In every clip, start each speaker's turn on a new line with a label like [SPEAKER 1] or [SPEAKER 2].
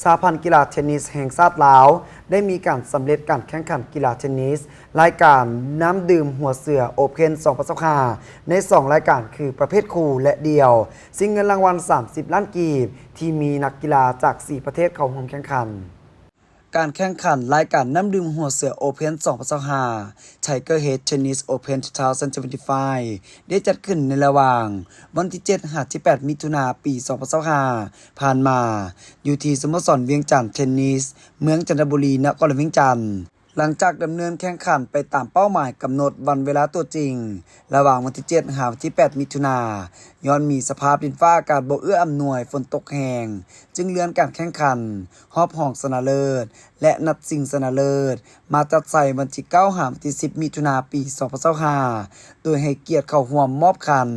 [SPEAKER 1] สหพันธ์กีฬาเทนนิสแห่งชาติลาวได้มีการสำเร็จการแข่งขันกีฬาเทนนิสรายการน้ำดื่มหัวเสือโอเพ่น2025ใน2รายการคือประเภทคู่และเดี่ยวซึ่งเงินรางวัล30ล้านกีบที่มีนักกีฬาจาก4ประเทศเข้าร่วมแข่งขันการแข่งขันรายการน้ำดื่มหัวเสือโอเพ่น2025 Tiger Head Tennis Open 2025ได้จัดขึ้นในระหว่างวันที่7-8 มิถุนายนปี2025ผ่านมาอยู่ที่สโมสรเวียงจันทร์เทนนิสเมืองจันทบุรีนครเวียงจันทร์หลังจากดำเนินแข่งขันไปตามเป้าหมายกำหนดวันเวลาตัวจริงระหว่างวันที่7 ถึงวันที่ 8 มิถุนายนย้อนมีสภาพดินฟ้าอากาศบ่เอื้ออำนวยฝนตกแห้งจึงเลื่อนการแข่งขันรอบรองชนะเลิศและนัดชิงชนะเลิศมาจัดใส่วันที่9 ถึงวันที่ 10 มิถุนายนปี2025โดยให้เกียรติเข้าร่วมมอบคัน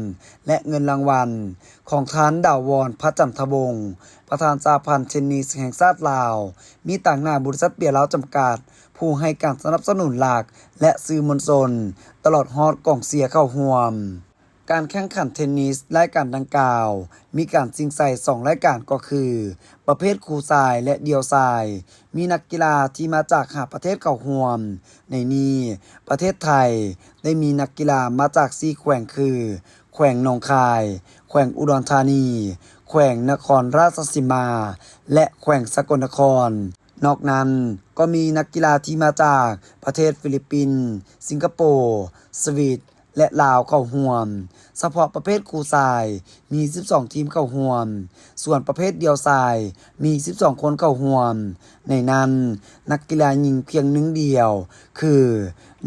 [SPEAKER 1] และเงินรางวัลของท่านดาววรพระจันทวงศ์ประธานสหพันธ์เทนนิสแห่งชาติลาวมีต่างหน้าบริษัทเบียร์ลาวจำกัดผู้ให้การสนับสนุนหลักและสื่อมวลชนตลอดฮอดกองเชียร์เข้าร่วมการแข่งขันเทนนิสรายการดังกล่าวมีการชิงชัย2รายการก็คือประเภทคู่ชายและเดี่ยวชายมีนักกีฬาที่มาจาก5ประเทศเข้าร่วมในนี้ประเทศไทยได้มีนักกีฬามาจาก4แขวงคือแขวงหนองคายแขวงอุดรธานีแขวงนครราชสีมาและแขวงสกลนครนอกนั้นก็มีนักกีฬาที่มาจากประเทศฟิลิปปินส์สิงคโปร์สวีเดนและลาวเข้าร่วมเฉพาะประเภทคู่ชายมี12ทีมเข้าร่วมส่วนประเภทเดี่ยวชายมี12คนเข้าร่วมในนั้นนักกีฬาหญิงเพียงหนึ่งเดียวคือ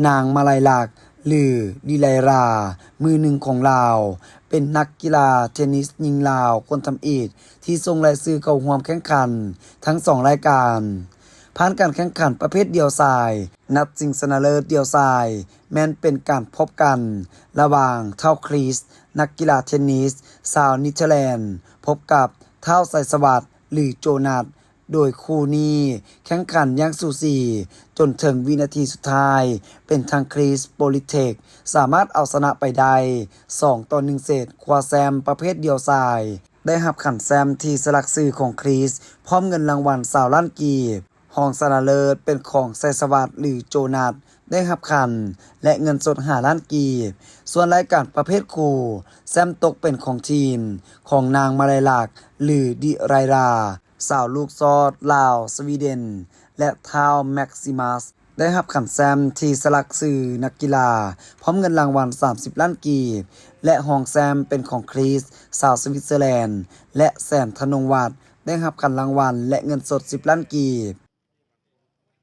[SPEAKER 1] นางมาลัยลักษณ์หรือดิไลรามือหนึ่งของลาวเป็นนักกีฬาเทนนิสหญิงลาวคนทำอิฐที่ส่งรายชื่อเข้าร่วมแข่งขันทั้ง2รายการผ่านการแข่งขันประเภทเดี่ยวชายนัดชิงชนะเลิศเดี่ยวชายแม้นเป็นการพบกันระหว่างเท่าคริสนักกีฬาเทนนิสชาวเนเธอร์แลนด์พบกับเท่าไสสวัสดิ์หรือโจนัสโดยคู่นี้แข่งขันอย่างสูสีจนถึงวินาทีสุดท้ายเป็นทางคริสโปลิเทคสามารถเอาชนะไปได้2-1 เซตคว้าแชมป์ประเภทเดี่ยวชายได้รับขันแชมป์ที่สลักชื่อของคริสพร้อมเงินรางวัล20 ล้านกีบรองชนะเลิศเป็นของไสสวัสดิ์หรือโจนัสได้รับคันและเงินสด5 ล้านกีบส่วนรายการประเภทคู่แชมป์ตกเป็นของทีมของนางมาลัยลักษณ์หรือดิไรราสาวลูกซอดลาวสวีเดนและท้าวแม็กซิมัสได้รับขันแชมป์ที่สลักชื่อนักกีฬาพร้อมเงินรางวัล30 ล้านกีบและรองแชมป์เป็นของคริสสาวสวิตเซอร์แลนด์และแสนธนงวัฒน์ได้รับขันรางวัลและเงินสด10 ล้านกีบ